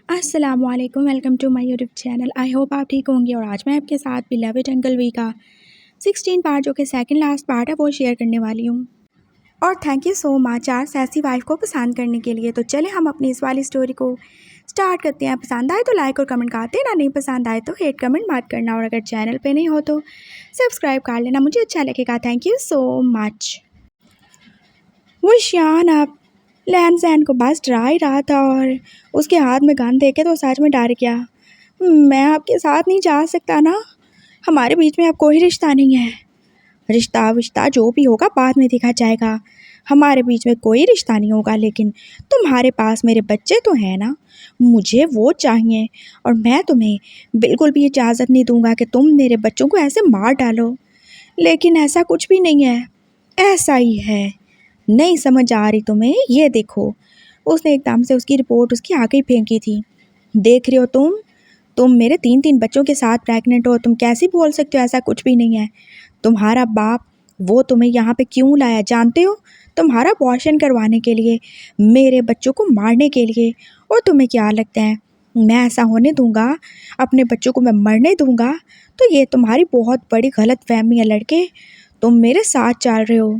अस्सलामुअलैकुम, welcome to my YouTube channel. I hope आप ठीक होंगे। और आज मैं आपके साथ बिलव्ड अंकल वी का 16 पार्ट जो कि सेकंड लास्ट पार्ट है वो शेयर करने वाली हूँ। और थैंक यू सो मच यार सैसी वाइफ को पसंद करने के लिए। तो चले हम अपनी इस वाली स्टोरी को स्टार्ट करते हैं। पसंद आए तो लाइक और कमेंट कर देना, नहीं पसंद आए तो हेट कमेंट मत करना। और अगर चैनल पर नहीं हो तो सब्सक्राइब कर लेना, मुझे अच्छा लगेगा। Thank you so much. वो शान आप लैन सैन को बस डरा ही रहा था और उसके हाथ में गन देखे तो सच में डर गया। मैं आपके साथ नहीं जा सकता ना, हमारे बीच में अब कोई रिश्ता नहीं है। रिश्ता विश्ता जो भी होगा बाद में देखा जाएगा, हमारे बीच में कोई रिश्ता नहीं होगा। लेकिन तुम्हारे पास मेरे बच्चे तो हैं ना, मुझे वो चाहिए। और मैं तुम्हें बिल्कुल भी इजाज़त नहीं दूंगा कि तुम मेरे बच्चों को ऐसे मार डालो। लेकिन ऐसा कुछ भी नहीं है, ऐसा ही है। नहीं समझ आ रही तुम्हें? ये देखो। उसने एकदम से उसकी रिपोर्ट उसकी आगे ही फेंकी थी। देख रहे हो तुम मेरे 3 बच्चों के साथ प्रेग्नेंट हो, तुम कैसे बोल सकते हो ऐसा कुछ भी नहीं है। तुम्हारा बाप वो तुम्हें यहाँ पे क्यों लाया जानते हो? तुम्हारा अबॉर्शन करवाने के लिए, मेरे बच्चों को मारने के लिए। और तुम्हें क्या लगता है मैं ऐसा होने दूंगा? अपने बच्चों को मैं मरने दूंगा? तो ये तुम्हारी बहुत बड़ी गलत फहमी है लड़के, तुम मेरे साथ चल रहे हो।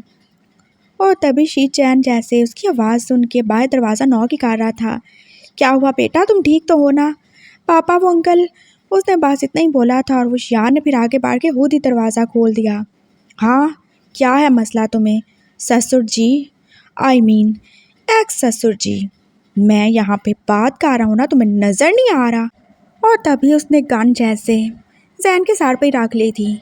और तभी शी चैन जैसे उसकी आवाज़ सुन के बाहर दरवाज़ा नॉक ही कर रहा था। क्या हुआ बेटा, तुम ठीक तो हो ना? पापा वो अंकल। उसने बस इतना ही बोला था और वो शियान ने फिर आगे बढ़ के खुद ही दरवाज़ा खोल दिया। हाँ क्या है मसला तुम्हें? ससुर जी, आई मीन एक्स ससुर जी, मैं यहाँ पे बात कर रहा हूँ ना, तुम्हें नज़र नहीं आ रहा? और तभी उसने गन जैसे जैन के सर पे ही रख ली थी।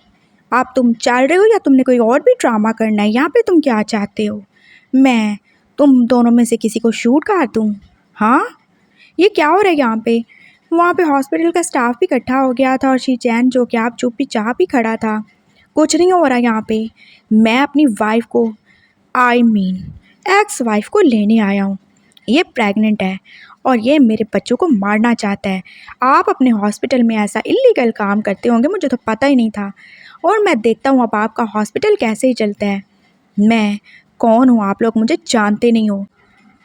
अब तुम चल रहे हो या तुमने कोई और भी ड्रामा करना है? यहाँ पे तुम क्या चाहते हो? मैं तुम दोनों में से किसी को शूट कर दूँ? हाँ ये क्या हो रहा है यहाँ पे? वहाँ पे हॉस्पिटल का स्टाफ भी इकट्ठा हो गया था और शीचैन जो कि आप चुप्पी चाप ही खड़ा था। कुछ नहीं हो रहा यहाँ पे, मैं अपनी वाइफ को, आई मीन एक्स वाइफ को लेने आया हूँ। ये प्रेग्नेंट है और ये मेरे बच्चों को मारना चाहता है। आप अपने हॉस्पिटल में ऐसा इलीगल काम करते होंगे, मुझे तो पता ही नहीं था। और मैं देखता हूँ अब आपका हॉस्पिटल कैसे ही चलता है। मैं कौन हूँ आप लोग मुझे जानते नहीं हो।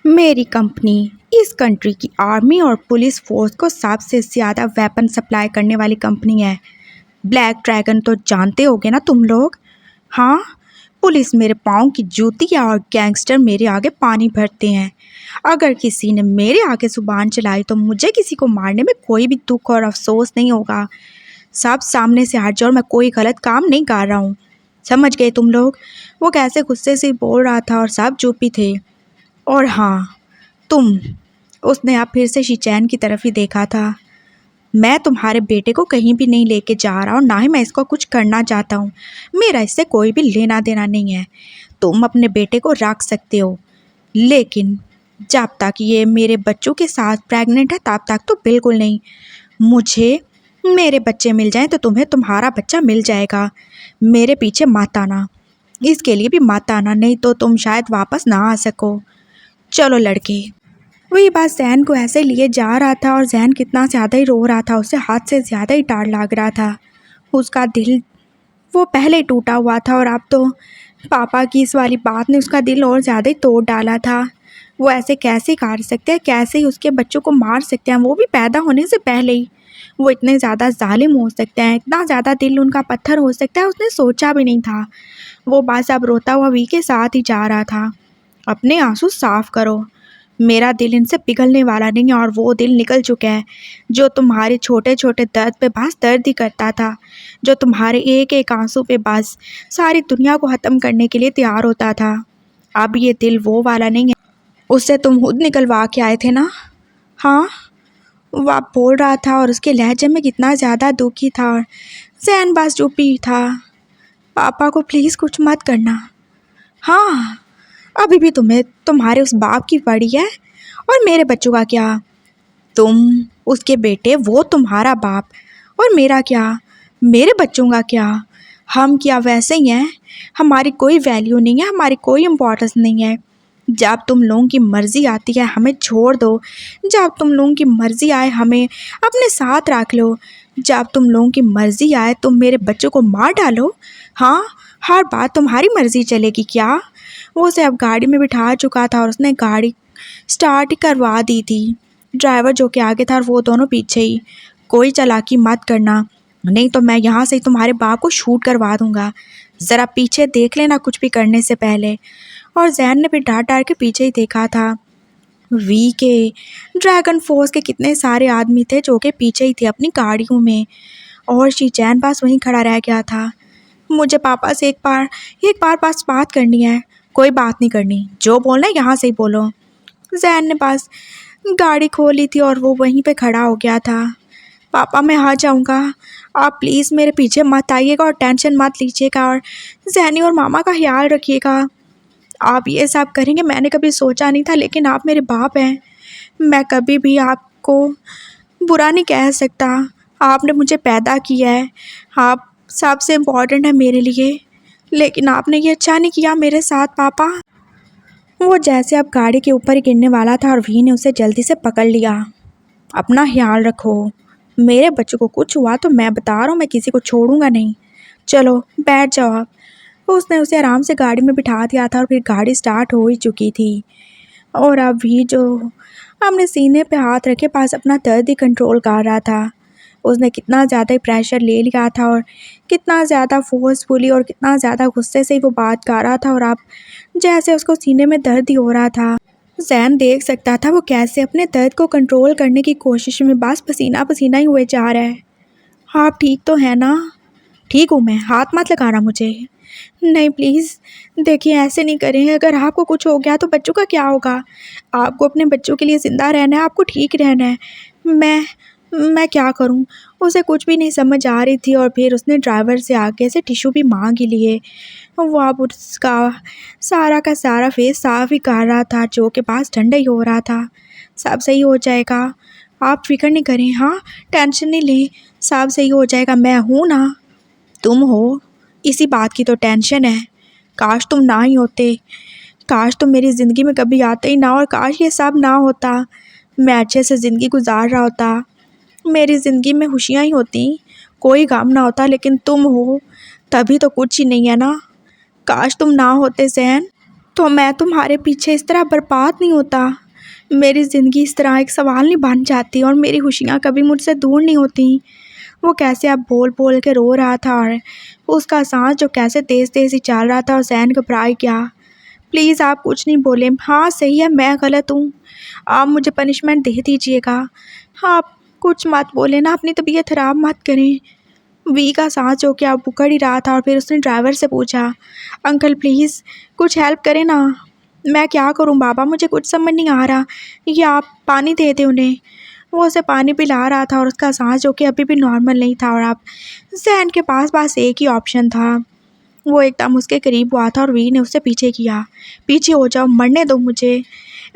मेरी कंपनी इस कंट्री की आर्मी और पुलिस फोर्स को सबसे ज़्यादा वेपन सप्लाई करने वाली कंपनी है। ब्लैक ड्रैगन तो जानते होगे ना तुम लोग? हाँ, पुलिस मेरे पाँव की जूती है और गैंगस्टर मेरे आगे पानी भरते हैं। अगर किसी ने मेरे आगे जुबान चलाई तो मुझे किसी को मारने में कोई भी दुख और अफसोस नहीं होगा। सब सामने से हट जाओ, मैं कोई गलत काम नहीं कर रहा हूँ। समझ गए तुम लोग? वो कैसे गुस्से से बोल रहा था और सब चुप ही थे। और हाँ तुम, उसने अब फिर से शीचैन की तरफ ही देखा था। मैं तुम्हारे बेटे को कहीं भी नहीं लेके जा रहा और ना ही मैं इसको कुछ करना चाहता हूँ। मेरा इससे कोई भी लेना देना नहीं है। तुम अपने बेटे को रख सकते हो, लेकिन जब तक ये मेरे बच्चों के साथ प्रेग्नेंट है तब तक तो बिल्कुल नहीं। मुझे मेरे बच्चे मिल जाएं तो तुम्हें तुम्हारा बच्चा मिल जाएगा। मेरे पीछे मत आना, इसके लिए भी मत आना, नहीं तो तुम शायद वापस ना आ सको। चलो लड़के। वही बात जैन को ऐसे लिए जा रहा था और जैन कितना ज़्यादा ही रो रहा था, उसे हाथ से ज़्यादा ही डर लग रहा था। उसका दिल वो पहले ही टूटा हुआ था और अब तो पापा की इस वाली बात ने उसका दिल और ज़्यादा ही तोड़ डाला था। वो ऐसे कैसे कर सकते हैं, कैसे ही उसके बच्चों को मार सकते हैं, वो भी पैदा होने से पहले ही। वो इतने ज़्यादा जालिम हो सकते हैं, इतना ज़्यादा दिल उनका पत्थर हो सकता है, उसने सोचा भी नहीं था। वो बस अब रोता हुआ वी के साथ ही जा रहा था। अपने आंसू साफ करो, मेरा दिल इनसे पिघलने वाला नहीं है और वो दिल निकल चुका है जो तुम्हारे छोटे छोटे दर्द पे बस दर्द ही करता था, जो तुम्हारे एक एक आंसू पे बस सारी दुनिया को ख़त्म करने के लिए तैयार होता था। अब ये दिल वो वाला नहीं है, उससे तुम खुद निकलवा के आए थे ना? हाँ, वो आप बोल रहा था और उसके लहजे में कितना ज़्यादा दुखी था। और जैन बस चुप ही था। पापा को प्लीज़ कुछ मत करना। हाँ, अभी भी तुम्हें तुम्हारे उस बाप की पड़ी है, और मेरे बच्चों का क्या? तुम उसके बेटे, वो तुम्हारा बाप, और मेरा क्या? मेरे बच्चों का क्या? हम क्या वैसे ही हैं? हमारी कोई वैल्यू नहीं है, हमारी कोई इम्पोर्टेंस नहीं है। जब तुम लोगों की मर्ज़ी आती है हमें छोड़ दो, जब तुम लोगों की मर्ज़ी आए हमें अपने साथ रख लो, जब तुम लोगों की मर्ज़ी आए तुम मेरे बच्चों को मार डालो। हाँ, हर बात तुम्हारी मर्ज़ी चलेगी क्या? वो उसे अब गाड़ी में बिठा चुका था और उसने गाड़ी स्टार्ट करवा दी थी। ड्राइवर जो कि आगे था और वो दोनों पीछे ही। कोई चालाकी मत करना, नहीं तो मैं यहाँ से ही तुम्हारे बाप को शूट करवा दूंगा। ज़रा पीछे देख लेना कुछ भी करने से पहले। और जैन ने भी डांट डांट के पीछे ही देखा था। वी के ड्रैगन फोर्स के कितने सारे आदमी थे जो कि पीछे ही थे अपनी गाड़ियों में, और शीचैन पास वहीं खड़ा रह गया था। मुझे पापा से एक बार पास बात करनी है। कोई बात नहीं करनी, जो बोलना है यहाँ से ही बोलो। जैन ने पास गाड़ी खोली थी और वो वहीं पे खड़ा हो गया था। पापा मैं आ जाऊँगा, आप प्लीज़ मेरे पीछे मत आइएगा और टेंशन मत लीजिएगा, और जैनी और मामा का ख्याल रखिएगा। आप ये सब करेंगे मैंने कभी सोचा नहीं था, लेकिन आप मेरे बाप हैं। मैं कभी भी आपको बुरा नहीं कह सकता। आपने मुझे पैदा किया है, आप सबसे इम्पोर्टेंट है मेरे लिए, लेकिन आपने ये अच्छा नहीं किया मेरे साथ पापा। वो जैसे अब गाड़ी के ऊपर ही गिरने वाला था और वी ने उसे जल्दी से पकड़ लिया। अपना ख्याल रखो, मेरे बच्चों को कुछ हुआ तो मैं बता रहा हूँ, मैं किसी को छोड़ूंगा नहीं। चलो बैठ जाओ आप। उसने उसे आराम से गाड़ी में बिठा दिया था और फिर गाड़ी स्टार्ट हो ही चुकी थी। और अब भी जो अपने सीने पे हाथ रखे पास अपना दर्द ही कंट्रोल कर रहा था। उसने कितना ज़्यादा ही प्रेशर ले लिया था और कितना ज़्यादा फोर्सफुली और कितना ज़्यादा गुस्से से ही वो बात कर रहा था, और अब जैसे उसको सीने में दर्द ही हो रहा था। जैन देख सकता था वो कैसे अपने दर्द को कंट्रोल करने की कोशिश में बस पसीना पसीना ही हुए जा रहा है। आप ठीक तो है ना? ठीक हूँ मैं, हाथ मत लगाना मुझे। नहीं प्लीज़, देखिए ऐसे नहीं करें, अगर आपको कुछ हो गया तो बच्चों का क्या होगा? आपको अपने बच्चों के लिए ज़िंदा रहना है, आपको ठीक रहना है। मैं क्या करूं? उसे कुछ भी नहीं समझ आ रही थी, और फिर उसने ड्राइवर से आगे से टिश्यू भी मांग ही लिए। वो अब उसका सारा का सारा फेस साफ ही कर रहा था, जो के पास ठंडा ही हो रहा था। सब सही हो जाएगा, आप फिक्र नहीं करें। हाँ, टेंशन नहीं लें, सब सही हो जाएगा। मैं हूँ ना, तुम हो, इसी बात की तो टेंशन है। काश तुम ना ही होते, काश तुम मेरी ज़िंदगी में कभी आते ही ना, और काश ये सब ना होता, मैं अच्छे से ज़िंदगी गुजार रहा होता, मेरी ज़िंदगी में खुशियाँ ही होती, कोई गम ना होता। लेकिन तुम हो तभी तो कुछ ही नहीं है ना। काश तुम ना होते जैन, तो मैं तुम्हारे पीछे इस तरह बर्बाद नहीं होता, मेरी ज़िंदगी इस तरह एक सवाल नहीं बन जाती, और मेरी खुशियाँ कभी मुझसे दूर नहीं होती। वो कैसे अब बोल बोल के रो रहा था, और उसका सांस जो कैसे तेज़ तेज़ ही चल रहा था, और जैन घबरा गया। प्लीज़ आप कुछ नहीं बोले। हाँ सही है, मैं गलत हूँ, आप मुझे पनिशमेंट दे दीजिएगा। आप कुछ मत बोले ना, अपनी तबीयत ख़राब मत करें। वी का सांस जो कि अब उखड़ ही रहा था, और फिर उसने ड्राइवर से पूछा, अंकल प्लीज़ कुछ हेल्प करें ना। मैं क्या करूं बाबा, मुझे कुछ समझ नहीं आ रहा, ये आप पानी दे दें उन्हें। वो उसे पानी पिला रहा था, और उसका सांस जो कि अभी भी नॉर्मल नहीं था, और अब जैन के पास बस एक ही ऑप्शन था। वो एकदम उसके करीब हुआ था और वी ने उससे पीछे किया। पीछे हो जाओ, मरने दो मुझे।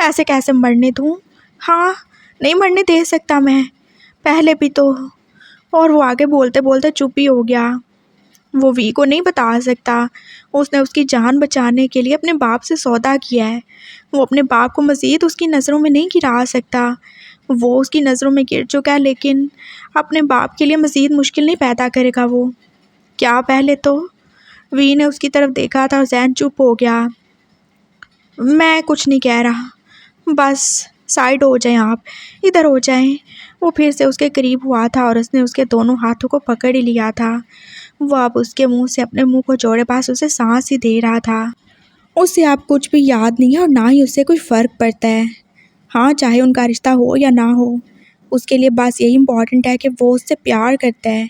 ऐसे कैसे मरने दूँ? हाँ, नहीं मरने दे सकता मैं, पहले भी तो। और वो आगे बोलते बोलते चुप ही हो गया। वो वी को नहीं बता सकता, उसने उसकी जान बचाने के लिए अपने बाप से सौदा किया है। वो अपने बाप को मज़ीद उसकी नज़रों में नहीं गिरा सकता। वो उसकी नज़रों में गिर चुका है, लेकिन अपने बाप के लिए मज़ीद मुश्किल नहीं पैदा करेगा वो। क्या पहले तो वी ने उसकी तरफ देखा था और जैन चुप हो गया। मैं कुछ नहीं कह रहा, बस साइड हो जाएं, आप इधर हो जाएं। वो फिर से उसके करीब हुआ था और उसने उसके दोनों हाथों को पकड़ ही लिया था। वो अब उसके मुंह से अपने मुंह को जोड़े पास उसे सांस ही दे रहा था। उसे अब कुछ भी याद नहीं है और ना ही उससे कोई फ़र्क पड़ता है। हाँ, चाहे उनका रिश्ता हो या ना हो, उसके लिए बस यही इम्पॉर्टेंट है कि वो उससे प्यार करता है,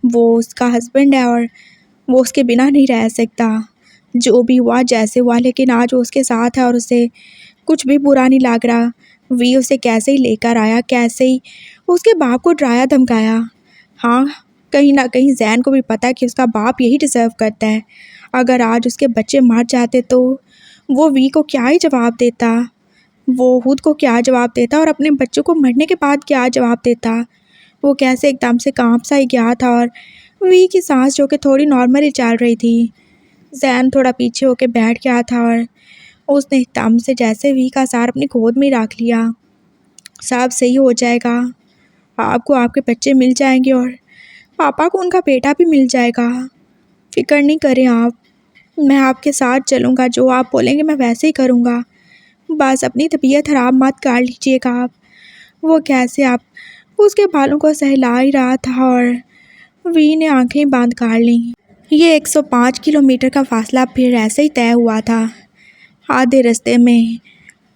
वो उसका हस्बैंड है और वो उसके बिना नहीं रह सकता। जो भी हुआ जैसे हुआ, लेकिन आज वो उसके साथ है और उसे कुछ भी बुरा नहीं लग रहा। वी उसे कैसे ही लेकर आया, कैसे ही उसके बाप को डराया धमकाया। हाँ, कहीं ना कहीं जैन को भी पता है कि उसका बाप यही डिज़र्व करता है। अगर आज उसके बच्चे मर जाते तो वो वी को क्या ही जवाब देता, वो खुद को क्या जवाब देता, और अपने बच्चों को मरने के बाद क्या जवाब देता। वो कैसे एकदम से कांप सा ही गया था, और वी की सांस जो कि थोड़ी नॉर्मल ही चल रही थी। जैन थोड़ा पीछे होके बैठ गया था और उसने एकदम से जैसे वी का सार अपनी गोद में रख लिया। सब सही हो जाएगा, आपको आपके बच्चे मिल जाएंगे और पापा को उनका बेटा भी मिल जाएगा। फिक्र नहीं करें आप, मैं आपके साथ चलूँगा, जो आप बोलेंगे मैं वैसे ही करूँगा। बस अपनी तबीयत ख़राब मत कर लीजिएगा आप। वो कैसे आप उसके बालों को सहला ही रहा था और वी ने आंखें बंद कर लीं। ये 105 किलोमीटर का फासला फिर ऐसे ही तय हुआ था। आधे रास्ते में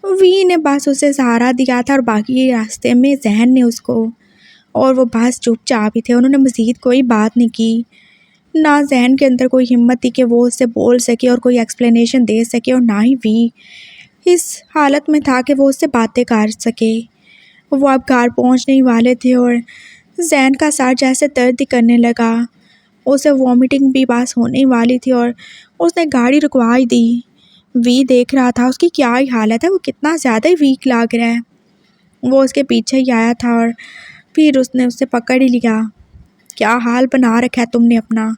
वी ने बस उसे सहारा दिया था और बाकी रास्ते में जहन ने उसको, और वो बस चुपचाप ही थे। उन्होंने मज़ीद कोई बात नहीं की। ना जहन के अंदर कोई हिम्मत थी कि वो उससे बोल सके और कोई एक्सप्लेनेशन दे सके, और ना ही वी इस हालत में था कि वो उससे बातें कर सके। वो अब घर पहुंचने ही वाले थे और जैन का सर जैसे दर्द ही करने लगा। उसे वॉमिटिंग भी बस होने ही वाली थी और उसने गाड़ी रुकवा ही दी। वी देख रहा था उसकी क्या ही हालत है, वो कितना ज़्यादा ही वीक लग रहा है। वो उसके पीछे ही आया था और फिर उसने उसे पकड़ ही लिया। क्या हाल बना रखा है तुमने अपना?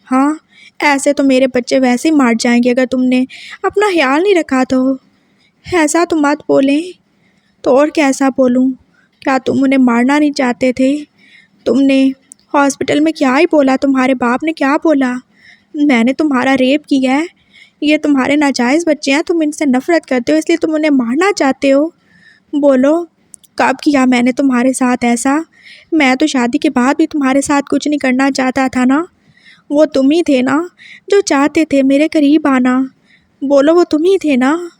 हाँ, ऐसे तो मेरे बच्चे वैसे ही मर जाएंगे अगर तुमने अपना ख्याल नहीं रखा तो। ऐसा तो मत बोलें। तो और कैसा बोलूँ? क्या तुम उन्हें मारना नहीं चाहते थे? तुमने हॉस्पिटल में क्या ही बोला? तुम्हारे बाप ने क्या बोला? मैंने तुम्हारा रेप किया है, ये तुम्हारे नाजायज़ बच्चे हैं, तुम इनसे नफ़रत करते हो इसलिए तुम उन्हें मारना चाहते हो। बोलो, कब किया मैंने तुम्हारे साथ ऐसा? मैं तो शादी के बाद भी तुम्हारे साथ कुछ नहीं करना चाहता था ना। वो तुम ही थे ना जो चाहते थे मेरे करीब आना। बोलो, वो तुम ही थे ना?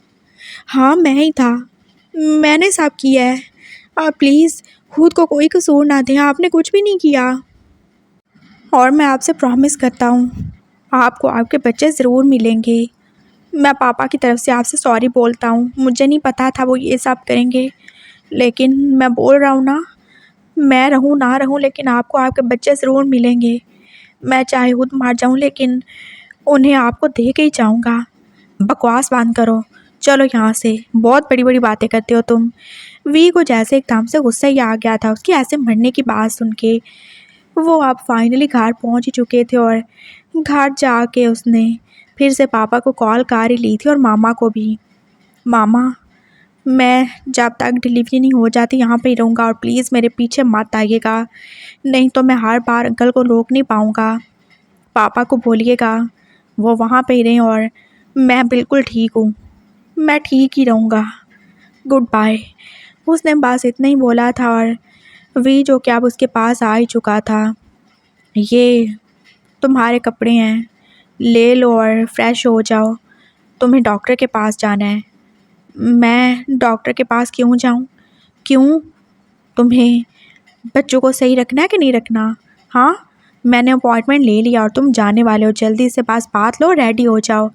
हाँ, मैं ही था। मैंने सब किया है। आप प्लीज़ खुद को कोई कसूर ना दें, आपने कुछ भी नहीं किया। और मैं आपसे प्रॉमिस करता हूँ आपको आपके बच्चे ज़रूर मिलेंगे। मैं पापा की तरफ से आपसे सॉरी बोलता हूँ, मुझे नहीं पता था वो ये सब करेंगे, लेकिन मैं बोल रहा हूँ ना, मैं रहूँ ना रहूँ लेकिन आपको आपके बच्चे ज़रूर मिलेंगे। मैं चाहे खुद मर जाऊँ लेकिन उन्हें आपको दे के ही जाऊँगा। बकवास बंद करो, चलो यहाँ से, बहुत बड़ी बड़ी बातें करते हो तुम। वी को जैसे एकदम से गुस्सा ही आ गया था उसकी ऐसे मरने की बात सुन के। वो अब फाइनली घर पहुँच ही चुके थे और घर जाके उसने फिर से पापा को कॉल कर ही ली थी और मामा को भी। मामा, मैं जब तक डिलीवरी नहीं हो जाती यहाँ पे ही रहूँगा और प्लीज़ मेरे पीछे मत आइएगा, नहीं तो मैं हर बार अंकल को रोक नहीं पाऊँगा। पापा को बोलिएगा वो वहाँ पे ही रहें और मैं बिल्कुल ठीक हूँ, मैं ठीक ही रहूँगा। Goodbye. उसने बस इतना ही बोला था और वी जो कि अब उसके पास आ ही चुका था। ये तुम्हारे कपड़े हैं, ले लो और फ्रेश हो जाओ, तुम्हें डॉक्टर के पास जाना है। मैं डॉक्टर के पास क्यों जाऊं? क्यों? तुम्हें बच्चों को सही रखना है कि नहीं रखना? हाँ, मैंने अपॉइंटमेंट ले लिया और तुम जाने वाले हो, जल्दी से बस बात लो, रेडी हो जाओ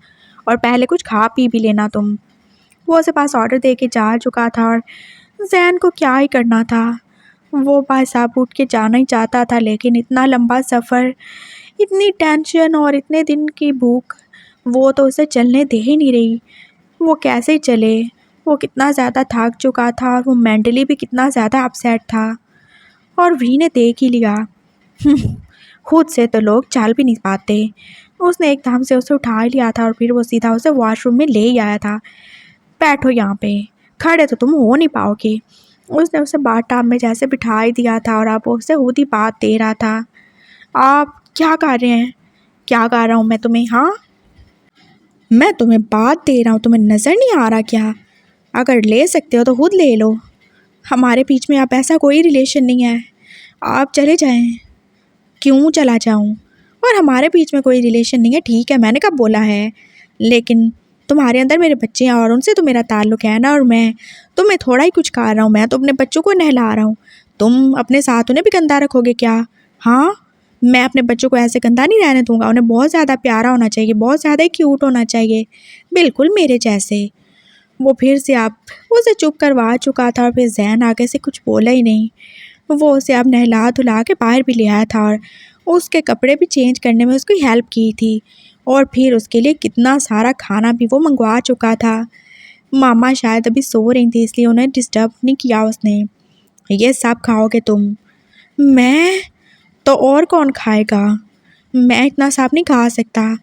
और पहले कुछ खा पी भी लेना तुम। वो उसे पास ऑर्डर दे के जा चुका था और जैन को क्या ही करना था। वो बस अब उठ के जाना ही चाहता था, लेकिन इतना लंबा सफ़र, इतनी टेंशन और इतने दिन की भूख वो तो उसे चलने दे ही नहीं रही। वो कैसे ही चले? वो कितना ज़्यादा थक चुका था और वो मेंटली भी कितना ज़्यादा अपसेट था। और वी ने देख ही लिया। खुद से तो लोग चल भी नहीं पाते। उसने एकदम से उसे उठा ही लिया था और फिर वो सीधा उसे वॉशरूम में ले ही आया था। बैठो यहाँ पे, खड़े तो तुम हो नहीं पाओगे। उसने उसे बाथटब में जैसे बिठा ही दिया था और अब उसे खुद ही बात दे रहा था। आप क्या कर रहे हैं? क्या कर रहा हूँ मैं तुम्हें? हाँ, मैं तुम्हें बात दे रहा हूँ, तुम्हें नज़र नहीं आ रहा क्या? अगर ले सकते हो तो खुद ले लो। हमारे बीच में अब ऐसा कोई रिलेशन नहीं है, आप चले जाएं। क्यों चला जाऊं? और हमारे बीच में कोई रिलेशन नहीं है, ठीक है, मैंने कब बोला है? लेकिन तुम्हारे अंदर मेरे बच्चे हैं और उनसे तो मेरा ताल्लुक़ है ना, और मैं तुम्हें थोड़ा ही कुछ कर रहा हूँ, मैं तो अपने बच्चों को नहला रहा हूँ। तुम अपने साथ उन्हें भी गंदा रखोगे क्या? हाँ, मैं अपने बच्चों को ऐसे गंदा नहीं रहने दूंगा, उन्हें बहुत ज़्यादा प्यारा होना चाहिए, बहुत ज़्यादा ही क्यूट होना चाहिए, बिल्कुल मेरे जैसे। वो फिर से आप उसे चुप करवा चुका था और फिर जैन आगे से कुछ बोला ही नहीं। वो उसे अब नहला धुला के बाहर भी ले आया था और उसके कपड़े भी चेंज करने में उसकी हेल्प की थी, और फिर उसके लिए कितना सारा खाना भी वो मंगवा चुका था। मामा शायद अभी सो रही थी इसलिए उन्हें डिस्टर्ब नहीं किया उसने। ये सब खाओगे तुम? मैं तो और कौन खाएगा? मैं इतना सब नहीं खा सकता।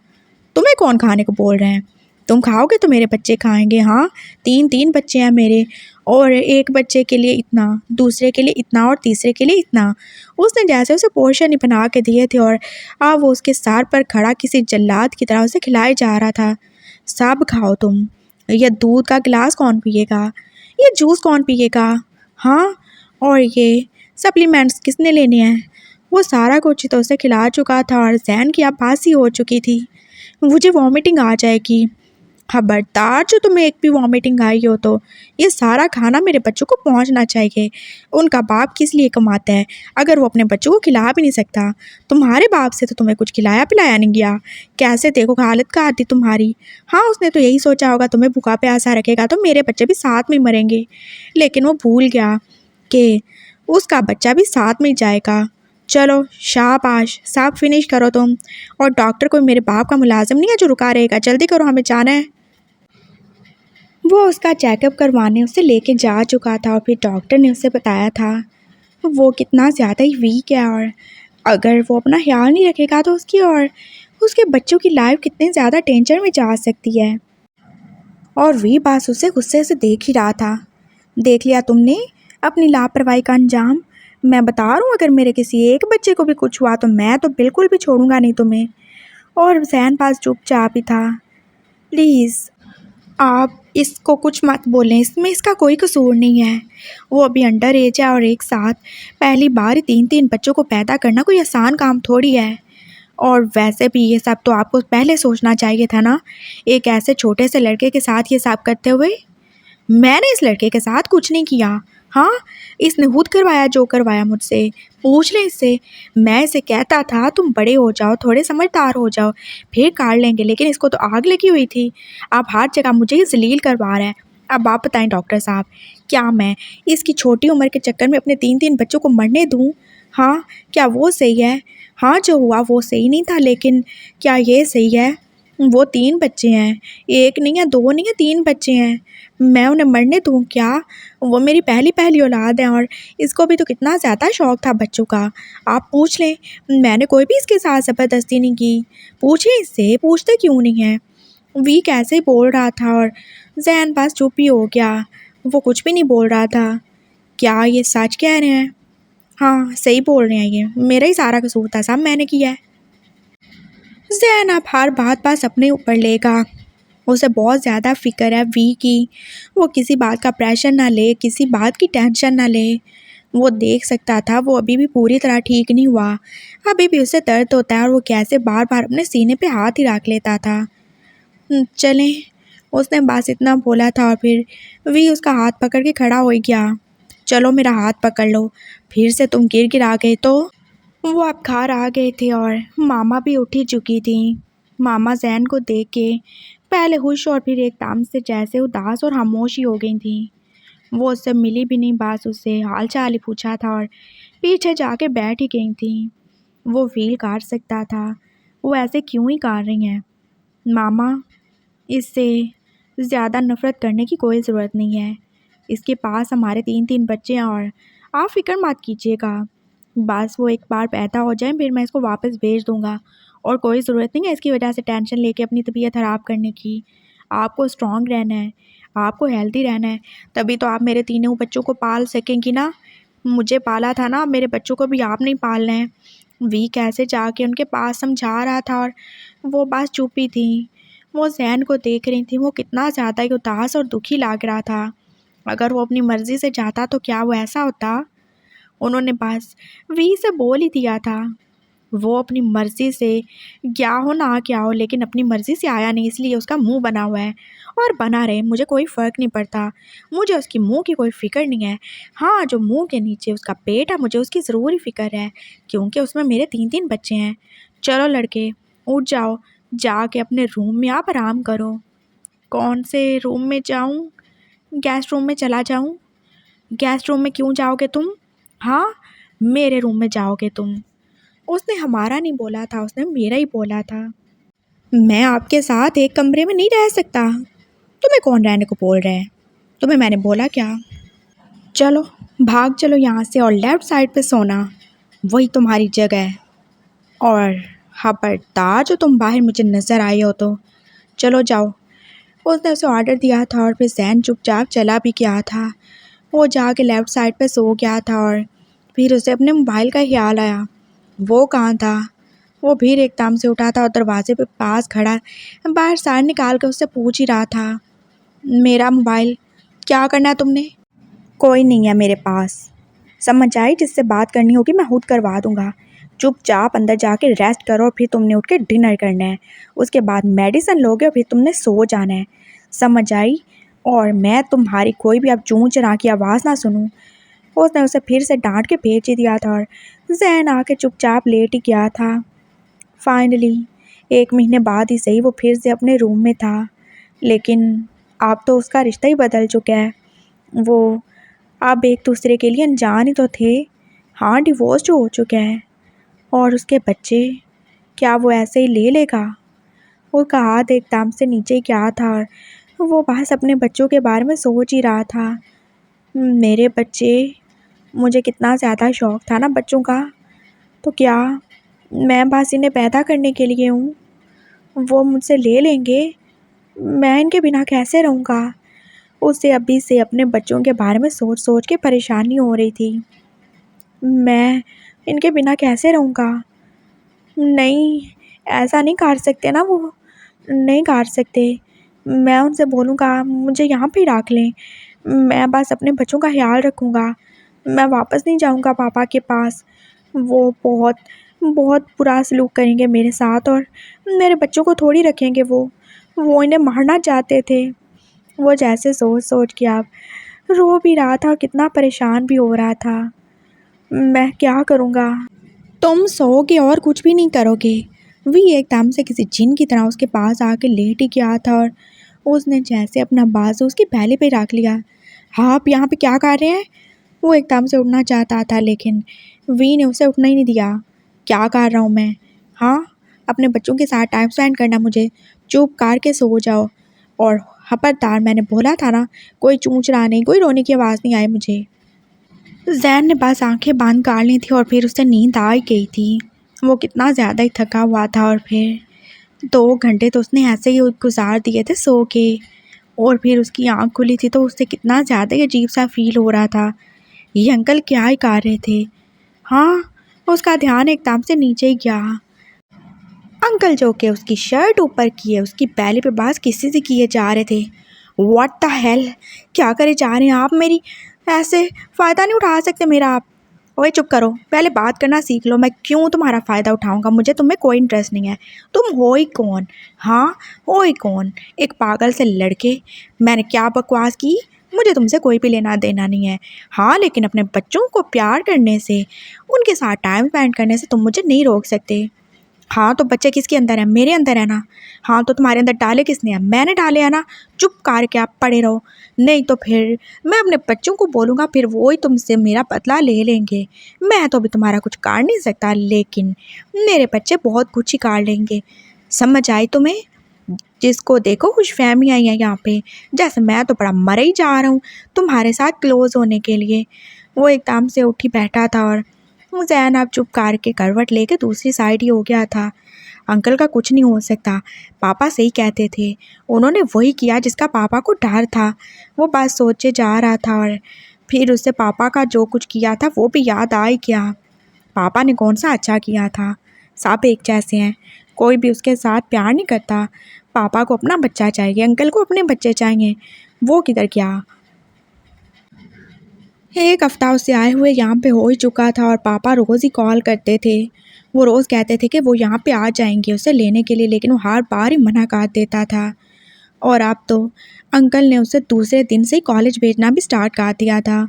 तुम्हें कौन खाने को बोल रहे हैं? तुम खाओगे तो मेरे बच्चे खाएंगे। हाँ, 3 बच्चे हैं मेरे, और एक बच्चे के लिए इतना, दूसरे के लिए इतना और तीसरे के लिए इतना। उसने जैसे उसे पोर्शन ही बना के दिए थे और अब वो उसके सर पर खड़ा किसी जल्लाद की तरह उसे खिलाया जा रहा था। सब खाओ तुम। ये दूध का गिलास कौन पिएगा? ये जूस कौन पिएगा? हाँ, और ये सप्लीमेंट्स किसने लेने हैं? वो सारा कुछ तो उसे खिला चुका था और जहन की आभासी हो चुकी थी। मुझे वॉमिटिंग आ जाएगी। खबरदार, जो तुम्हें एक भी वॉमिटिंग आई हो तो ये सारा खाना मेरे बच्चों को पहुंचना चाहिए। उनका बाप किस लिए कमाता है अगर वो अपने बच्चों को खिला भी नहीं सकता? तुम्हारे बाप से तो तुम्हें कुछ खिलाया पिलाया नहीं गया। कैसे देखो हालत का आती तुम्हारी। हाँ, उसने तो यही सोचा होगा तुम्हें भूखा प्यासा रखेगा तो मेरे बच्चे भी साथ में मरेंगे, लेकिन वो भूल गया कि उसका बच्चा भी साथ में जाएगा। चलो शाबाश, साहब फिनिश करो तुम। और डॉक्टर कोई मेरे बाप का मुलाजिम नहीं है जो रुका रहेगा, जल्दी करो, हमें जाना है। वो उसका चेकअप करवाने उसे लेके जा चुका था और फिर डॉक्टर ने उसे बताया था वो कितना ज़्यादा ही वीक है और अगर वो अपना ख्याल नहीं रखेगा तो उसकी और उसके बच्चों की लाइफ कितने ज़्यादा डेंजर में जा सकती है। और वी बास उसे गुस्से से देख ही रहा था। देख लिया तुमने अपनी लापरवाही का अंजाम। मैं बता रहा हूँ, अगर मेरे किसी एक बच्चे को भी कुछ हुआ तो मैं तो बिल्कुल भी छोड़ूंगा नहीं तुम्हें। और जहन पास चुपचाप ही था। प्लीज़ आप इसको कुछ मत बोलें, इसमें इसका कोई कसूर नहीं है। वो अभी अंडर एज है और एक साथ पहली बार ही 3-3 बच्चों को पैदा करना कोई आसान काम थोड़ी है। और वैसे भी ये सब तो आपको पहले सोचना चाहिए था ना, एक ऐसे छोटे से लड़के के साथ ये सब करते हुए। मैंने इस लड़के के साथ कुछ नहीं किया। हाँ, इसने खुद करवाया जो करवाया मुझसे। पूछ लें इससे। मैं इसे कहता था तुम बड़े हो जाओ, थोड़े समझदार हो जाओ, फिर काट लेंगे, लेकिन इसको तो आग लगी हुई थी। अब हर जगह मुझे ही जलील करवा रहा है। अब आप बताएं डॉक्टर साहब, क्या मैं इसकी छोटी उम्र के चक्कर में अपने 3-3 बच्चों को मरने दूँ? हाँ, क्या वो सही है? हाँ, जो हुआ वो सही नहीं था, लेकिन क्या ये सही है? वो 3 बच्चे हैं, एक नहीं है, 2 नहीं है, 3 बच्चे हैं। मैं उन्हें मरने दूँ क्या? वो मेरी पहली पहली औलाद है और इसको भी तो कितना ज़्यादा शौक़ था बच्चों का। आप पूछ लें, मैंने कोई भी इसके साथ ज़बरदस्ती नहीं की। पूछिए इससे, पूछते क्यों नहीं हैं? वी कैसे बोल रहा था और जहन पास चुप ही हो गया। वो कुछ भी नहीं बोल रहा था। क्या ये सच कह रहे हैं? हाँ, सही बोल रहे हैं, ये मेरा ही सारा कसूर था, सब मैंने किया है। जहन अब हर बात पास अपने ऊपर लेगा। उसे बहुत ज़्यादा फ़िक्र है वी की। वो किसी बात का प्रेशर ना ले, किसी बात की टेंशन ना ले। वो देख सकता था वो अभी भी पूरी तरह ठीक नहीं हुआ। अभी भी उसे दर्द होता है और वो कैसे बार बार अपने सीने पे हाथ ही रख लेता था। चलें, उसने बस इतना बोला था और फिर वी उसका हाथ पकड़ के खड़ा हो गया। चलो मेरा हाथ पकड़ लो, फिर से तुम गिर गिरा गए तो। वो अब घर आ गए थे और मामा भी उठ ही चुकी थी। मामा जैन को देख के पहले खुश और फिर एकदम से जैसे उदास और खामोश ही हो गई थी। वो उससे मिली भी नहीं, बस उससे हाल चाल ही पूछा था और पीछे जाके बैठ ही गई थी। वो फील कर सकता था वो ऐसे क्यों ही कर रही हैं। मामा, इससे ज़्यादा नफ़रत करने की कोई ज़रूरत नहीं है। इसके पास हमारे 3-3 बच्चे हैं और आप फ़िक्र मत कीजिएगा। बस वो एक बार पैदा हो जाए फिर मैं इसको वापस भेज दूँगा और कोई ज़रूरत नहीं है इसकी वजह से टेंशन लेके अपनी तबीयत ख़राब करने की। आपको स्ट्रॉन्ग रहना है, आपको हेल्दी रहना है, तभी तो आप मेरे तीनों बच्चों को पाल सकेंगी ना। मुझे पाला था ना, मेरे बच्चों को भी आपने ही पालना है। वी कैसे जाके उनके पास समझा रहा था और वो बस चुप ही थी। वो ज़ैन को देख रही थी, वो कितना ज़्यादा ही उदास और दुखी लग रहा था। अगर वो अपनी मर्ज़ी से जाता तो क्या वो ऐसा होता? उन्होंने बस वी से बोल ही दिया था। वो अपनी मर्ज़ी से क्या हो ना क्या हो, लेकिन अपनी मर्ज़ी से आया नहीं, इसलिए उसका मुंह बना हुआ है और बना रहे, मुझे कोई फ़र्क नहीं पड़ता। मुझे उसकी मुंह की कोई फ़िक्र नहीं है। हाँ, जो मुंह के नीचे उसका पेट है मुझे उसकी ज़रूर ही फ़िक्र है, क्योंकि उसमें मेरे 3-3 बच्चे हैं। चलो लड़के, उठ जाओ, जाके अपने रूम में आप आराम करो। कौन से रूम में जाऊँ? गेस्ट रूम में चला जाऊँ? गेस्ट रूम में क्यों जाओगे तुम? हाँ, मेरे रूम में जाओगे तुम। उसने हमारा नहीं बोला था, उसने मेरा ही बोला था। मैं आपके साथ एक कमरे में नहीं रह सकता। तुम्हें कौन रहने को बोल रहा है? तुम्हें मैंने बोला क्या? चलो, भाग चलो यहाँ से और लेफ़्ट साइड पे सोना, वही तुम्हारी जगह है। और खबरदार जो तुम बाहर मुझे नज़र आए हो तो चलो जाओ। उसने उसे ऑर्डर दिया था और फिर जैन चुपचाप चला भी गया था। वो जाके लेफ़्ट साइड पे सो गया था और फिर उसे अपने मोबाइल का ख्याल आया। वो कहाँ था? वो फिर एकदम से उठा था और दरवाजे पे पास खड़ा बाहर सार निकाल कर उससे पूछ ही रहा था, मेरा मोबाइल क्या करना है तुमने? कोई नहीं है मेरे पास, समझ आई, जिससे बात करनी होगी मैं खुद करवा दूंगा। चुपचाप अंदर जाके रेस्ट करो और फिर तुमने उठ के डिनर करना है। उसके बाद मेडिसिन लोगे और फिर तुमने सो जाना है। समझ आई? और मैं तुम्हारी कोई भी अब चूं चरा की आवाज़ ना सुनूं। उसने उसे फिर से डांट के भेज ही दिया था और जहन आके चुपचाप लेट ही गया था। फाइनली 1 महीने बाद ही सही वो फिर से अपने रूम में था, लेकिन अब तो उसका रिश्ता ही बदल चुका है। वो अब एक दूसरे के लिए अनजान ही तो थे। हाँ, डिवोर्स जो हो चुका है। और उसके बच्चे, क्या वो ऐसे ही ले लेगा? उसका हाथ एकदम से नीचे गया था और वो बस अपने बच्चों के बारे में सोच ही रहा था। मेरे बच्चे, मुझे कितना ज़्यादा शौक़ था ना बच्चों का, तो क्या मैं बस इन्हें पैदा करने के लिए हूँ? वो मुझसे ले लेंगे, मैं इनके बिना कैसे रहूँगा? उसे अभी से अपने बच्चों के बारे में सोच सोच के परेशानी हो रही थी। मैं इनके बिना कैसे रहूँगा? नहीं, ऐसा नहीं कर सकते ना वो, नहीं कर सकते। मैं उनसे बोलूँगा मुझे यहाँ पे ही रख लें, मैं बस अपने बच्चों का ख्याल रखूँगा, मैं वापस नहीं जाऊँगा पापा के पास। वो बहुत बहुत बुरा सलूक करेंगे मेरे साथ और मेरे बच्चों को थोड़ी रखेंगे वो इन्हें मारना चाहते थे। वो जैसे सोच सोच के अब रो भी रहा था और कितना परेशान भी हो रहा था। मैं क्या करूँगा? तुम सोओगे और कुछ भी नहीं करोगे। वी एकदम से किसी जिन की तरह उसके पास आके लेट ही गया था और उसने जैसे अपना बाजू उसकी पहले पे रख लिया। हाँ, आप यहाँ पे क्या कर रहे हैं? वो एकदम से उठना चाहता था, लेकिन वी ने उसे उठना ही नहीं दिया। क्या कर रहा हूँ मैं? हाँ, अपने बच्चों के साथ टाइम स्पेंड करना मुझे, चुप करके सो जाओ। और खबरदार, मैंने बोला था ना, कोई चूंचड़ा नहीं, कोई रोने की आवाज़ नहीं आई मुझे। जैन ने बस आंखें बंद कर ली थी और फिर उसे नींद आ ही गई थी। वो कितना ज़्यादा ही थका हुआ था और फिर 2 घंटे तो उसने ऐसे ही गुजार दिए थे सो के। और फिर उसकी आँख खुली थी तो उसे कितना ज़्यादा ही अजीब सा फील हो रहा था। ये अंकल क्या ही कर रहे थे? हाँ, उसका ध्यान एकदम से नीचे ही गया। अंकल जो के उसकी शर्ट ऊपर किए उसकी बैली पे बास किसी से किए जा रहे थे। व्हाट द हेल, क्या करे जा रहे हैं आप? मेरी ऐसे फ़ायदा नहीं उठा सकते मेरा आप। ओए चुप करो, पहले बात करना सीख लो। मैं क्यों तुम्हारा फ़ायदा उठाऊंगा? मुझे तुम में कोई इंटरेस्ट नहीं है। तुम हो ही कौन? हाँ, हो ही कौन? एक पागल से लड़के। मैंने क्या बकवास की? मुझे तुमसे कोई भी लेना देना नहीं है। हाँ, लेकिन अपने बच्चों को प्यार करने से, उनके साथ टाइम स्पेंड करने से तुम मुझे नहीं रोक सकते। हाँ, तो बच्चे किसके अंदर है? मेरे अंदर है ना। हाँ, तो तुम्हारे अंदर डाले किसने हैं? मैंने डाले हैं ना। चुप करके आप पड़े रहो, नहीं तो फिर मैं अपने बच्चों को बोलूँगा, फिर वो ही तुमसे मेरा बदला ले लेंगे। मैं तो अभी तुम्हारा कुछ कर नहीं सकता, लेकिन मेरे बच्चे बहुत कुछ ही कर लेंगे। समझ आई तुम्हें? जिसको देखो खुशफहमी आई है यहाँ पे, जैसे मैं तो बड़ा मर ही जा रहा हूँ तुम्हारे साथ क्लोज होने के लिए। वो एकदम से उठी बैठा था और जैन अब चुप करके करवट लेके दूसरी साइड ही हो गया था। अंकल का कुछ नहीं हो सकता, पापा सही कहते थे। उन्होंने वही किया जिसका पापा को डर था। वो बात सोचे जा रहा था और फिर उससे पापा का जो कुछ किया था वो भी याद आ ही गया। पापा ने कौन सा अच्छा किया था? सब एक जैसे हैं, कोई भी उसके साथ प्यार नहीं करता। पापा को अपना बच्चा चाहिए, अंकल को अपने बच्चे चाहिए। वो किधर गया? एक हफ्ता उससे आए हुए यहाँ पे हो ही चुका था और पापा रोज़ ही कॉल करते थे। वो रोज़ कहते थे कि वो यहाँ पे आ जाएंगे उसे लेने के लिए, लेकिन वो हर बार ही मना कर देता था। और अब तो अंकल ने उसे दूसरे दिन से ही कॉलेज भेजना भी स्टार्ट कर दिया था।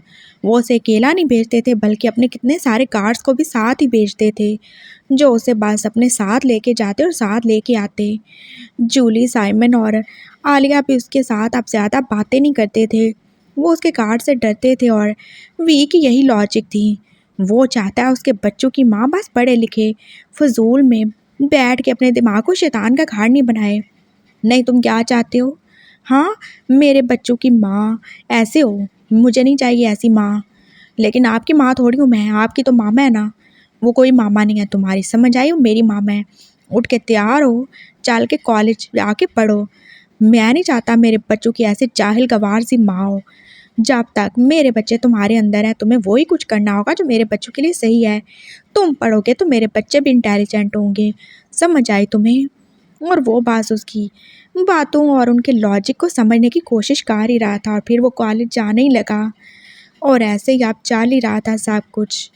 वो उसे अकेला नहीं भेजते थे, बल्कि अपने कितने सारे गार्ड्स को भी साथ ही भेजते थे, जो उसे बस अपने साथ लेके जाते और साथ लेके आते। जूली, साइमन और आलिया भी उसके साथ अब ज़्यादा बातें नहीं करते थे। वो उसके गार्ड से डरते थे और वी की यही लॉजिक थी। वो चाहता है उसके बच्चों की माँ बस पढ़े लिखे, फजूल में बैठ के अपने दिमाग को शैतान का घर नहीं बनाए। नहीं, तुम क्या चाहते हो? हाँ, मेरे बच्चों की माँ ऐसे हो, मुझे नहीं चाहिए ऐसी माँ। लेकिन आपकी माँ थोड़ी हूँ मैं, आपकी तो मामा है ना। वो कोई मामा नहीं है तुम्हारी, समझ आई? वो मेरी मामा है। उठ के तैयार हो, चल के कॉलेज आके पढ़ो। मैं नहीं चाहता मेरे बच्चों की ऐसे जाहिल गवार सी माँ हो। जब तक मेरे बच्चे तुम्हारे अंदर हैं, तुम्हें वही कुछ करना होगा जो मेरे बच्चों के लिए सही है। तुम पढ़ोगे तो मेरे बच्चे भी इंटेलिजेंट होंगे। समझ आई तुम्हें? और वो बात उसकी बातों और उनके लॉजिक को समझने की कोशिश कर ही रहा था और फिर वो कॉलेज जाने ही लगा। और ऐसे ही आप चल ही रहा था सब कुछ।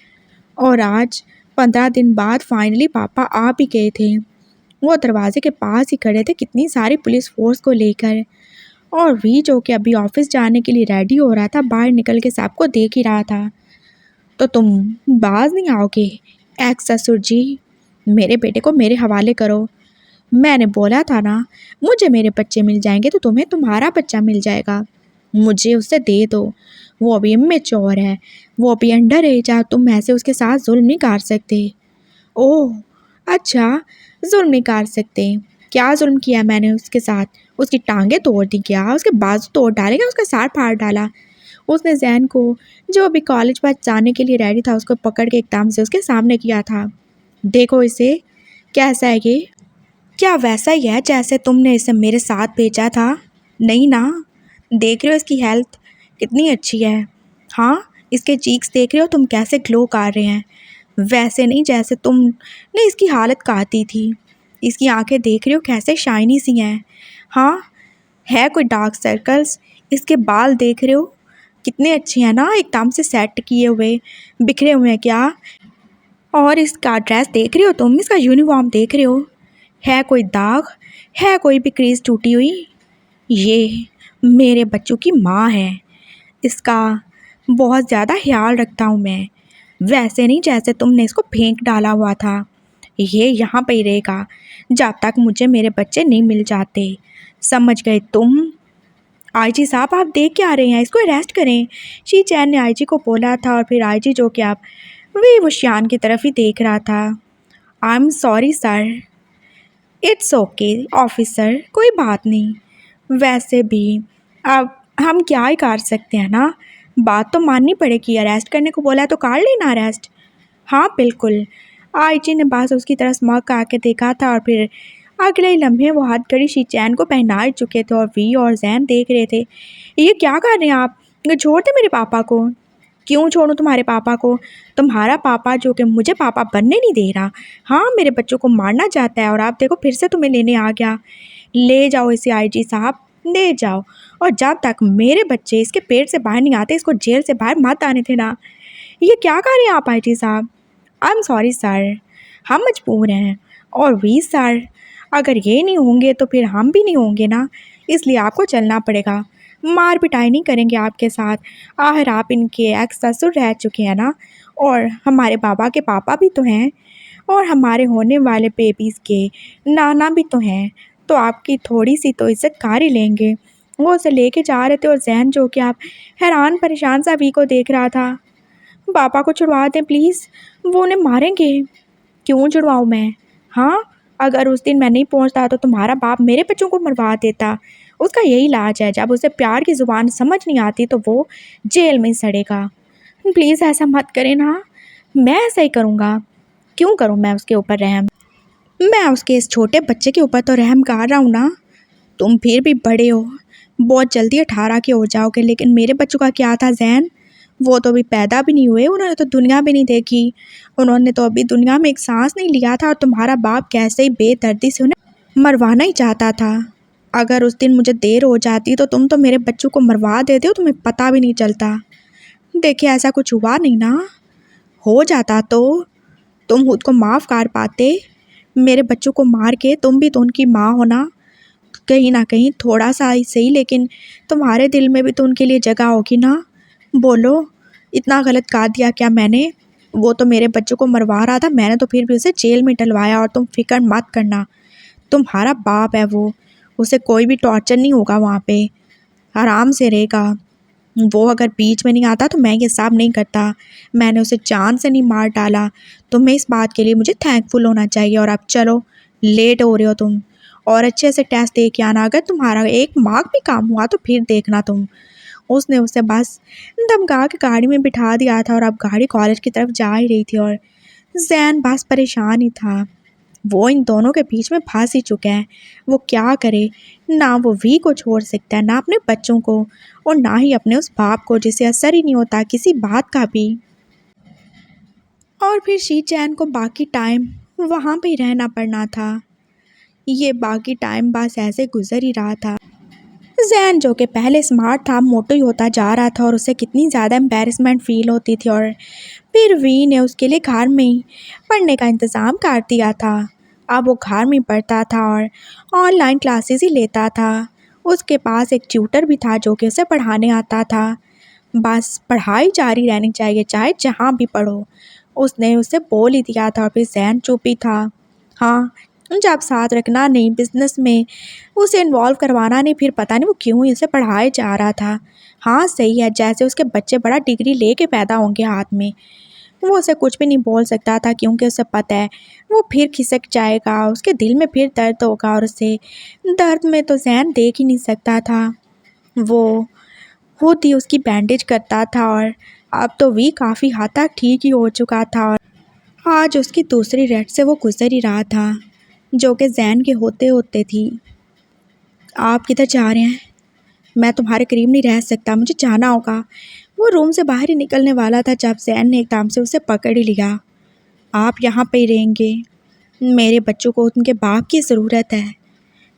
और आज 15 दिन बाद फाइनली पापा आ भी गए थे। वो दरवाजे के पास ही खड़े थे कितनी सारी पुलिस फोर्स को लेकर। और वी जो कि अभी ऑफिस जाने के लिए रेडी हो रहा था, बाहर निकल के सबको देख ही रहा था। तो तुम बाज नहीं आओगे? एक्स ससुर जी, मेरे बेटे को मेरे हवाले करो। मैंने बोला था ना, मुझे मेरे बच्चे मिल जाएंगे तो तुम्हें तुम्हारा बच्चा मिल जाएगा। मुझे उसे दे दो। वो अभी इमेच्योर है, वो अभी अंडर एज है, तुम ऐसे उसके साथ जुल्म नहीं कर सकते। ओह अच्छा, जुल्म नहीं कर सकते? क्या जुल्म किया मैंने उसके साथ? उसकी टांगें तोड़ दी क्या? उसके बाजू तोड़ डाले क्या? उसका सर फाड़ डाला? उसने जैन को, जो अभी कॉलेज पर जाने के लिए रेडी था, उसको पकड़ के एकदम से उसके सामने किया था। देखो इसे, कैसा है ये? क्या वैसा ही है जैसे तुमने इसे मेरे साथ भेजा था? नहीं ना। देख रहे हो इसकी हेल्थ कितनी अच्छी है? हाँ, इसके चीक्स देख रहे हो तुम कैसे ग्लो कर रहे हैं? वैसे नहीं जैसे तुमने इसकी हालत काटी थी। इसकी आंखें देख रहे हो कैसे शाइनी सी हैं? हाँ, है कोई डार्क सर्कल्स? इसके बाल देख रहे हो कितने अच्छे हैं ना, एकदम से सेट किए हुए, बिखरे हुए हैं क्या? और इसका ड्रेस देख रहे हो तुम, इसका यूनिफॉर्म देख रहे हो, है कोई दाग? है कोई भी क्रीज टूटी हुई? ये मेरे बच्चों की माँ है। इसका बहुत ज़्यादा ख्याल रखता हूँ मैं। वैसे नहीं जैसे तुमने इसको फेंक डाला हुआ था। ये यहाँ पे ही रहेगा जब तक मुझे मेरे बच्चे नहीं मिल जाते। समझ गए तुम? आईजी साहब, आप देख के आ रहे हैं, इसको अरेस्ट करें। शी चैन ने आईजी को बोला था और फिर आईजी जो कि आप वे वो श्यान की तरफ ही देख रहा था। I am sorry sir. It's okay officer, कोई बात नहीं। वैसे भी अब हम क्या ही कर सकते हैं ना, बात तो माननी पड़ेगी। अरेस्ट करने को बोला है तो कर लेना अरेस्ट। हाँ बिल्कुल। आईजी ने बस उसकी तरफ स्मक आके देखा था और फिर अगले ही लम्हे वो हथकड़ी शीचैन को पहना ही चुके थे और वी और जैन देख रहे थे। ये क्या कर रहे हैं आप? ये छोड़ दे मेरे पापा को। क्यों छोड़ूं तुम्हारे पापा को? तुम्हारा पापा जो कि मुझे पापा बनने नहीं दे रहा, हाँ मेरे बच्चों को मारना चाहता है, और आप देखो फिर से तुम्हें लेने आ गया। ले जाओ इसे आईजी साहब, ले जाओ। और जब तक मेरे बच्चे इसके पेट से बाहर नहीं आते, इसको जेल से बाहर मत आने देना। ये क्या कर रहे हैं आप आईजी साहब? आई एम सॉरी सर, हम मजबूर हैं। और वी सर, अगर ये नहीं होंगे तो फिर हम भी नहीं होंगे ना, इसलिए आपको चलना पड़ेगा। मार पिटाई नहीं करेंगे आपके साथ। आखिर आप इनके एक्स ससुर रह चुके हैं ना, और हमारे बाबा के पापा भी तो हैं, और हमारे होने वाले बेबीज़ के नाना भी तो हैं, तो आपकी थोड़ी सी तो इज्जत कर ही लेंगे। वो उसे लेके जा रहे थे और जैन जो कि आप हैरान परेशान सा वी को देख रहा था। पापा को छुड़वा दें प्लीज़, वो उन्हें मारेंगे। क्यों छुड़वाऊँ मैं? हाँ, अगर उस दिन मैं नहीं पहुंचता तो तुम्हारा बाप मेरे बच्चों को मरवा देता। उसका यही इलाज है, जब उसे प्यार की ज़ुबान समझ नहीं आती तो वो जेल में सड़ेगा। प्लीज़ ऐसा मत करें ना, मैं ऐसा ही करूँगा। क्यों करूँ मैं उसके ऊपर रहम? मैं उसके इस छोटे बच्चे के ऊपर तो रहम कर रहा हूँ ना। तुम फिर भी बड़े हो, बहुत जल्दी 18 के हो जाओगे, लेकिन मेरे बच्चों का क्या था जैन? वो तो अभी पैदा भी नहीं हुए, उन्होंने तो दुनिया भी नहीं देखी, उन्होंने तो अभी दुनिया में एक सांस नहीं लिया था, और तुम्हारा बाप कैसे ही बेदर्दी से उन्हें मरवाना ही चाहता था। अगर उस दिन मुझे देर हो जाती तो तुम तो मेरे बच्चों को मरवा देते हो, तुम्हें पता भी नहीं चलता। देखिए ऐसा कुछ हुआ नहीं ना, हो जाता तो तुम खुद को माफ़ कर पाते। मेरे बच्चों को मार के तुम भी तो उनकी माँ हो ना, कहीं ना कहीं थोड़ा सा ही सही, लेकिन तुम्हारे दिल में भी तो उनके लिए जगह होगी ना। बोलो, इतना गलत कर दिया क्या मैंने? वो तो मेरे बच्चों को मरवा रहा था, मैंने तो फिर भी उसे जेल में डलवाया। और तुम फिक्र मत करना, तुम्हारा बाप है वो, उसे कोई भी टॉर्चर नहीं होगा वहाँ पे, आराम से रहेगा। वो अगर बीच में नहीं आता तो मैं ये सब नहीं करता, मैंने उसे जान से नहीं मार डाला। तुम्हें इस बात के लिए मुझे थैंकफुल होना चाहिए। और अब चलो, लेट हो रहे हो तुम, और अच्छे से टेस्ट दे के आना। अगर तुम्हारा एक मार्क भी काम हुआ तो फिर देखना तुम। उसने उसे बस धमका के गाड़ी में बिठा दिया था और अब गाड़ी कॉलेज की तरफ जा ही रही थी और जैन बस परेशान ही था। वो इन दोनों के बीच में फंस ही चुका है। वो क्या करे? ना वो वी को छोड़ सकता है, ना अपने बच्चों को, और ना ही अपने उस बाप को जिसे असर ही नहीं होता किसी बात का भी। और फिर शी चैन को बाकी टाइम वहाँ पे ही रहना पड़ना था। ये बाकी टाइम बस ऐसे गुजर ही रहा था। जैन जो कि पहले स्मार्ट था मोटो ही होता जा रहा था और उसे कितनी ज़्यादा एम्बेरसमेंट फील होती थी। और फिर वी ने उसके लिए घर में ही पढ़ने का इंतज़ाम कर दिया था। अब वो घर में पढ़ता था और ऑनलाइन क्लासेस ही लेता था। उसके पास एक ट्यूटर भी था जो कि उसे पढ़ाने आता था। बस पढ़ाई जारी रहनी चाहिए चाहे जहाँ भी पढ़ो, उसने उसे बोल ही दिया था। और फिर जैन चुप ही था। हाँ, जब साथ रखना नहीं, बिजनेस में उसे इन्वॉल्व करवाना नहीं, फिर पता नहीं वो क्यों ही उसे पढ़ाए जा रहा था। हाँ सही है, जैसे उसके बच्चे बड़ा डिग्री लेके पैदा होंगे हाथ में, वो उसे कुछ भी नहीं बोल सकता था क्योंकि उसे पता है वो फिर खिसक जाएगा, उसके दिल में फिर दर्द होगा और उसे दर्द में तो जैन देख ही नहीं सकता था। वो खुद ही उसकी बैंडेज करता था और अब तो वी काफ़ी हद तक ठीक ही हो चुका था। और आज उसकी दूसरी रेड से वो गुजर ही रहा था जो कि जैन के होते होते थी। आप किधर जा रहे हैं? मैं तुम्हारे करीब नहीं रह सकता, मुझे जाना होगा। वो रूम से बाहर ही निकलने वाला था जब जैन ने एकदम से उसे पकड़ ही लिया। आप यहाँ पे ही रहेंगे, मेरे बच्चों को उनके बाप की ज़रूरत है।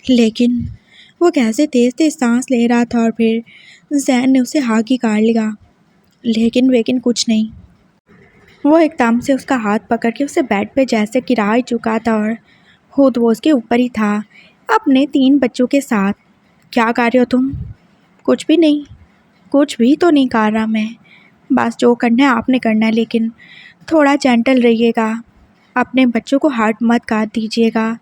लेकिन वो कैसे तेज़ तेज़ सांस ले रहा था और फिर जैन ने उसे हाँक ही काट लिया। लेकिन कुछ नहीं। वो एकदम से उसका हाथ पकड़ के उसे बेड पे जैसे गिरा ही चुका था और खुद वो उसके ऊपर ही था अपने 3 बच्चों के साथ। क्या कर रहे हो तुम? कुछ भी नहीं, कुछ भी तो नहीं कर रहा मैं। बस जो करना है आपने करना है, लेकिन थोड़ा जेंटल रहिएगा, अपने बच्चों को हर्ट मत कर दीजिएगा।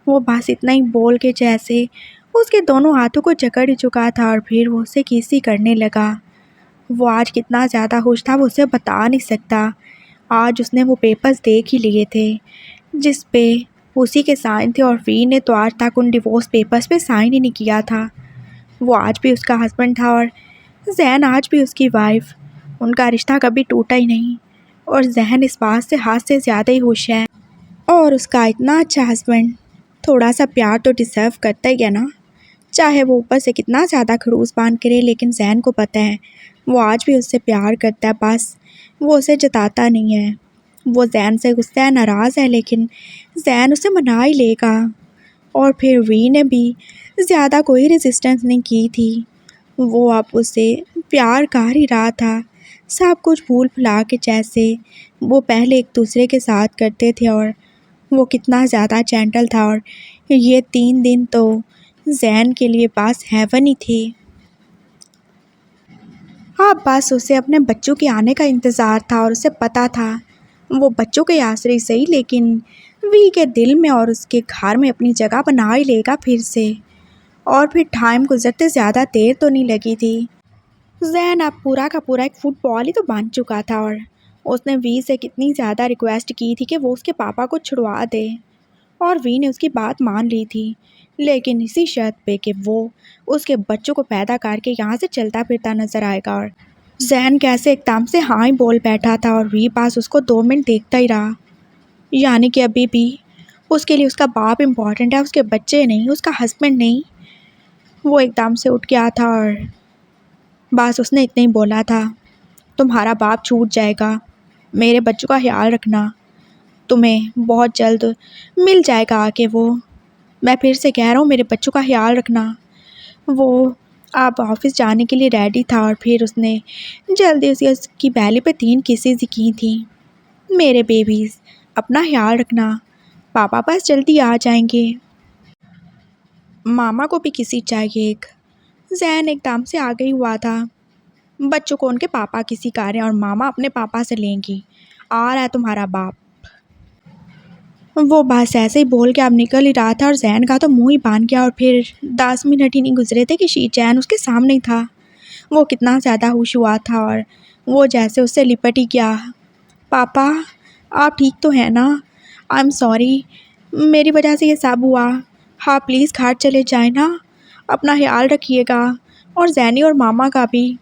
वो बस इतना ही बोल के जैसे उसके दोनों हाथों को जकड़ ही चुका था और फिर वो उसे किसी करने लगा। वो आज कितना ज़्यादा खुश था वो उसे बता नहीं सकता। आज उसने वो पेपर्स देख ही लिए थे जिस पे उसी के साइन थे और वी ने तो आज तक उन डिवोर्स पेपर्स पे साइन ही नहीं किया था। वो आज भी उसका हस्बैंड था और जैन आज भी उसकी वाइफ। उनका रिश्ता कभी टूटा ही नहीं और जहन इस बात से हाथ से ज़्यादा ही खुश है। और उसका इतना अच्छा हस्बैंड थोड़ा सा प्यार तो डिज़र्व करता ही है ना, चाहे वो ऊपर से कितना ज़्यादा खड़ूस बांध करे। लेकिन जैन को पता है वो आज भी उससे प्यार करता है, बस वो उसे जताता नहीं है। वो जैन से गुस्सा है, नाराज़ है, लेकिन जैन उसे मना ही लेगा। और फिर वी ने भी ज़्यादा कोई रेजिस्टेंस नहीं की थी। वो अब उसे प्यार कर ही रहा था, सब कुछ भूल भुला के जैसे वो पहले एक दूसरे के साथ करते थे। और वो कितना ज़्यादा जेंटल था और ये 3 दिन तो जैन के लिए बस हेवन ही थे। हाँ, बस उसे अपने बच्चों के आने का इंतज़ार था और उसे पता था वो बच्चों के आसरे सही, लेकिन वी के दिल में और उसके घर में अपनी जगह बना ही लेगा फिर से। और फिर टाइम गुजरते ज़्यादा देर तो नहीं लगी थी। जैन अब पूरा का पूरा एक फुटबॉल ही तो बन चुका था और उसने वी से कितनी ज़्यादा रिक्वेस्ट की थी कि वो उसके पापा को छुड़वा दे। और वी ने उसकी बात मान ली थी, लेकिन इसी शर्त पे कि वो उसके बच्चों को पैदा करके यहाँ से चलता फिरता नजर आएगा। और जैन कैसे एकदम से हाँ ही बोल बैठा था और वी पास उसको 2 मिनट देखता ही रहा। यानी कि अभी भी उसके लिए उसका बाप इम्पॉर्टेंट है, उसके बच्चे नहीं, उसका हस्बैंड नहीं। वो एकदम से उठ गया था और बस उसने इतना ही बोला था, तुम्हारा बाप छूट जाएगा, मेरे बच्चों का ख्याल रखना, तुम्हें बहुत जल्द मिल जाएगा आके वो। मैं फिर से कह रहा हूँ, मेरे बच्चों का ख्याल रखना। वो अब ऑफिस जाने के लिए रेडी था और फिर उसने जल्दी से उसकी बैली पे 3 किसेस ही की थी। मेरे बेबीज़, अपना ख्याल रखना, पापा बस जल्दी आ जाएंगे। मामा को भी किसी चाहिए एक। जैन एकदम से आगे ही हुआ था। बच्चों को उनके पापा किसी का रहे हैं और मामा अपने पापा से लेंगी। आ रहा है तुम्हारा बाप। वो बस ऐसे ही बोल के अब निकल ही रहा था और जैन का तो मुंह ही बांध गया। और फिर 10 मिनट ही नहीं गुजरे थे कि शीचैन उसके सामने ही था। वो कितना ज़्यादा खुश हुआ था और वो जैसे उससे लिपट ही गया। पापा, आप ठीक तो हैं ना? आई एम सॉरी, मेरी वजह से ये सब हुआ। हाँ प्लीज़ घर चले जाए ना, अपना ख्याल रखिएगा और जैनी और मामा का भी।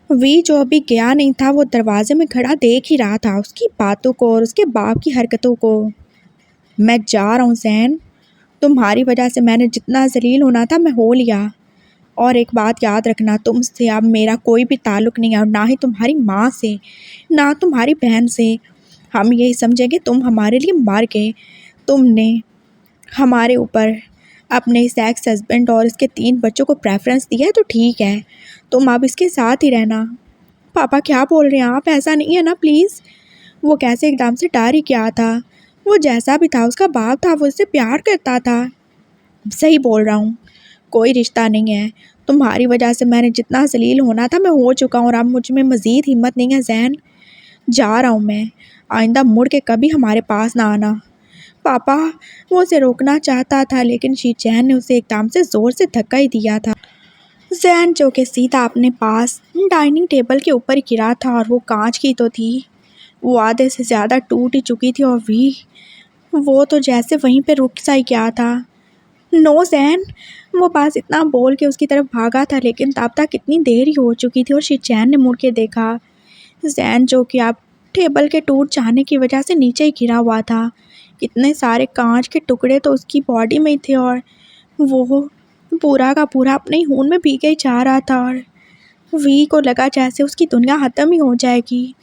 वी जो अभी गया नहीं था वो दरवाजे में खड़ा देख ही रहा था उसकी बातों को और उसके बाप की हरकतों को। मैं जा रहा हूँ जैन, तुम्हारी वजह से मैंने जितना जलील होना था मैं हो लिया। और एक बात याद रखना, तुमसे अब मेरा कोई भी ताल्लुक़ नहीं है और ना ही तुम्हारी माँ से, ना तुम्हारी बहन से। हम यही समझेंगे तुम हमारे लिए मर गए। तुमने हमारे ऊपर अपने इस एक्स हस्बैंड और इसके 3 बच्चों को प्रेफरेंस दिया है तो ठीक है, तुम अब इसके साथ ही रहना। पापा क्या बोल रहे हैं आप, ऐसा नहीं है ना प्लीज़। वो कैसे एकदम से डर ही क्या था, वो जैसा भी था उसका बाप था, वो उससे प्यार करता था। सही बोल रहा हूँ, कोई रिश्ता नहीं है। तुम्हारी वजह से मैंने जितना जलील होना था मैं हो चुका हूँ और अब मुझ में मज़ीद हिम्मत नहीं है ज़ैन। जा रहा हूँ मैं, आइंदा मुड़ के कभी हमारे पास ना आना। पापा, वो उसे रोकना चाहता था लेकिन शीचैन ने उसे एकदम से ज़ोर से धक्का ही दिया था। ज़ैन जो कि सीधा अपने पास डाइनिंग टेबल के ऊपर गिरा था और वो कांच की तो थी, वो आधे से ज़्यादा टूट ही चुकी थी और वो तो जैसे वहीं पे रुक सा ही गया था। नो ज़ैन, वो बस इतना बोल के उसकी तरफ भागा था लेकिन तब तक कितनी देर ही हो चुकी थी और शीचैन ने मुड़ के देखा। ज़ैन जो कि अब टेबल के टूट जाने की वजह से नीचे ही गिरा हुआ था। इतने सारे कांच के टुकड़े तो उसकी बॉडी में ही थे और वो पूरा का पूरा अपने ही खून में भीगे ही जा रहा था और वी को लगा जैसे उसकी दुनिया ख़त्म ही हो जाएगी।